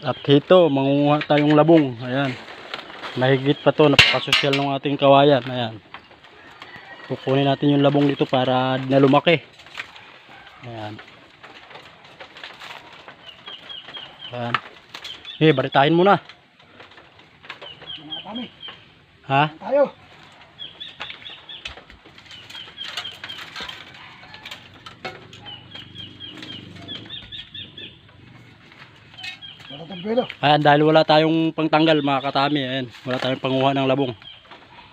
At dito, mangunguha tayong labong. Ayan. Mahigit pa to, napakasosyal ng ating kawayan. Ayan. Kukunin natin yung labong dito para na lumaki. Ayan. Ayan. Baritahin muna. Ha? Tayo. Ayan, dahil wala tayong pangtanggal mga katami. Ayan, wala tayong panguha ng labong.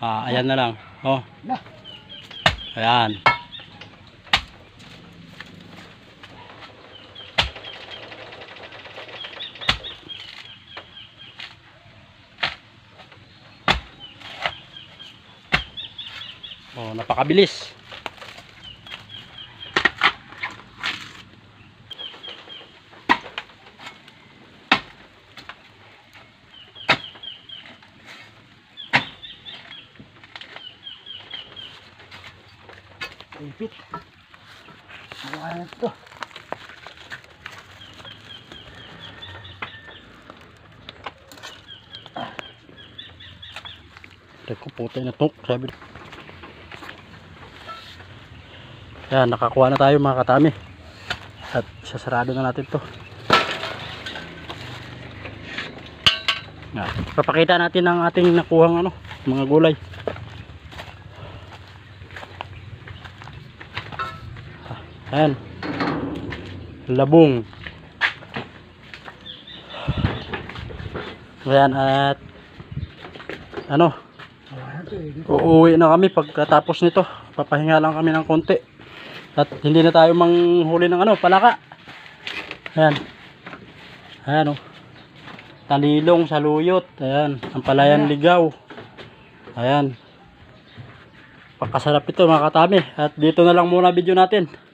Ayan na lang. Oh. Ayan. Oh, napakabilis. Ipit. Ano ito? Teko, puti na ito. Sabi. Yan, nakakuha na tayo mga katami. At sasarado na natin to. Yan. Papakita natin ang ating nakuhang mga gulay. Ayan. Labong. Ayan, at uuwi na kami pagkatapos nito. Papahinga lang kami ng konti. At hindi na tayo manghuli ng palaka. Ayan. Ayan talilong, saluyot. Ayan, ampalayan ligaw. Ayan. Pakasarap ito mga katami. At dito na lang muna video natin.